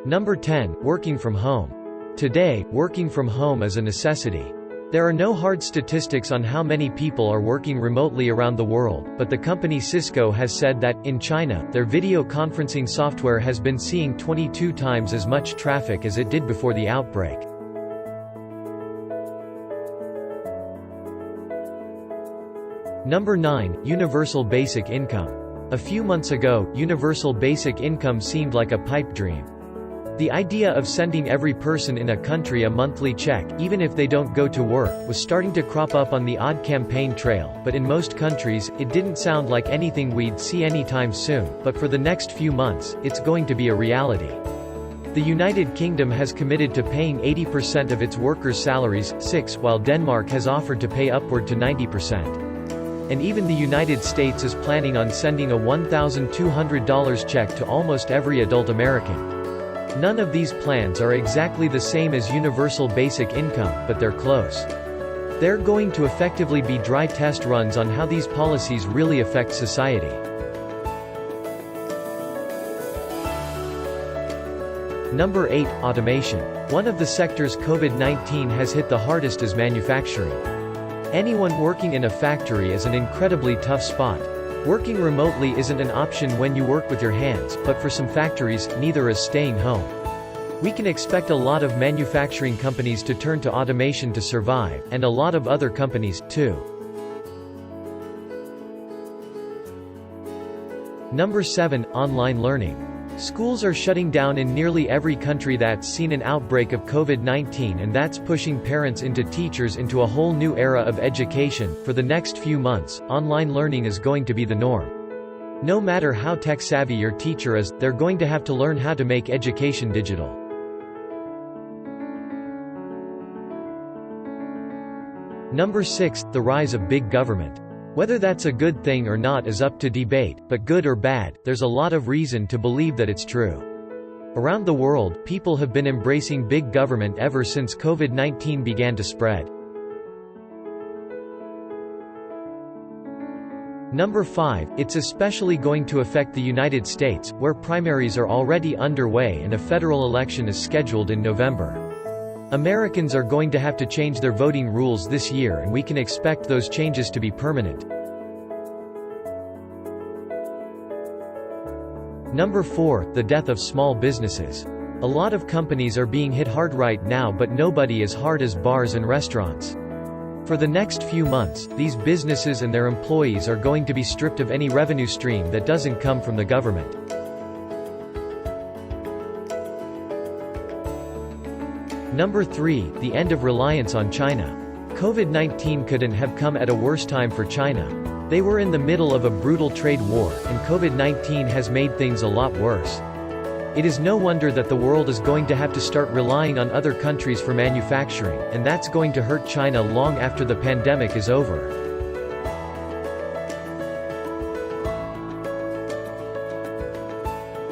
Number 10. Working from home. Today, working from home is a necessity. There are no hard statistics on how many people are working remotely around the world, but the company Cisco has said that, in China, their video conferencing software has been seeing 22 times as much traffic as it did before the outbreak. Number 9. Universal Basic Income. A few months ago, universal basic income seemed like a pipe dream. The idea of sending every person in a country a monthly check, even if they don't go to work, was starting to crop up on the odd campaign trail, but in most countries, it didn't sound like anything we'd see anytime soon, but for the next few months, it's going to be a reality. The United Kingdom has committed to paying 80% of its workers' salaries, while Denmark has offered to pay upward to 90%. And even the United States is planning on sending a $1,200 check to almost every adult American. None of these plans are exactly the same as universal basic income, but they're close. They're going to effectively be dry test runs on how these policies really affect society. Number 8. Automation. One of the sectors COVID-19 has hit the hardest is manufacturing. Anyone working in a factory is an incredibly tough spot. Working remotely isn't an option when you work with your hands, but for some factories, neither is staying home. We can expect a lot of manufacturing companies to turn to automation to survive, and a lot of other companies, too. Number 7. Online learning. Schools are shutting down in nearly every country that's seen an outbreak of COVID-19, and that's pushing parents and teachers into a whole new era of education. For the next few months, online learning is going to be the norm. No matter how tech-savvy your teacher is, they're going to have to learn how to make education digital. Number 6. The rise of big government. Whether that's a good thing or not is up to debate, but good or bad, there's a lot of reason to believe that it's true. Around the world, people have been embracing big government ever since COVID-19 began to spread. Number 5. It's especially going to affect the United States, where primaries are already underway and a federal election is scheduled in November. Americans are going to have to change their voting rules this year, and we can expect those changes to be permanent. Number 4. The death of small businesses. A lot of companies are being hit hard right now, but nobody as hard as bars and restaurants. For the next few months, these businesses and their employees are going to be stripped of any revenue stream that doesn't come from the government. Number 3. The end of reliance on China. COVID-19 couldn't have come at a worse time for China. They were in the middle of a brutal trade war, and COVID-19 has made things a lot worse. It is no wonder that the world is going to have to start relying on other countries for manufacturing, and that's going to hurt China long after the pandemic is over.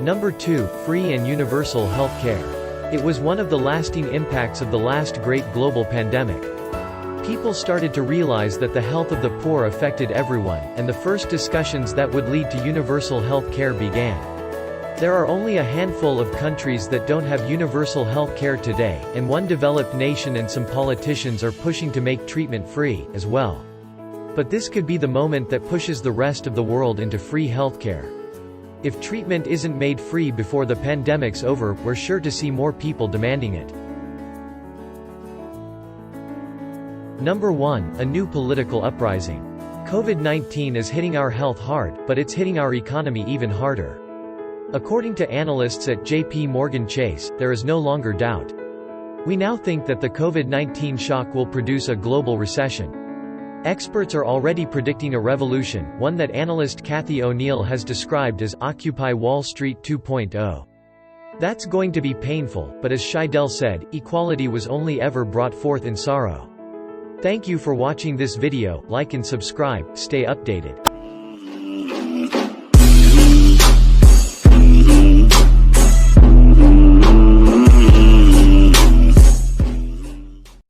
Number 2. Free and universal health care. It was one of the lasting impacts of the last great global pandemic. People started to realize that the health of the poor affected everyone, and the first discussions that would lead to universal health care began. There are only a handful of countries that don't have universal health care today, and one developed nation and some politicians are pushing to make treatment free, as well. But this could be the moment that pushes the rest of the world into free health care. If treatment isn't made free before the pandemic's over, we're sure to see more people demanding it. Number 1. A new political uprising. COVID-19 is hitting our health hard, but it's hitting our economy even harder. According to analysts at J.P. Morgan Chase, there is no longer doubt. We now think that the COVID-19 shock will produce a global recession. Experts are already predicting a revolution, one that analyst Cathy O'Neill has described as Occupy Wall Street 2.0. That's going to be painful, but as Scheidel said, equality was only ever brought forth in sorrow. Thank you for watching this video, like and subscribe, stay updated.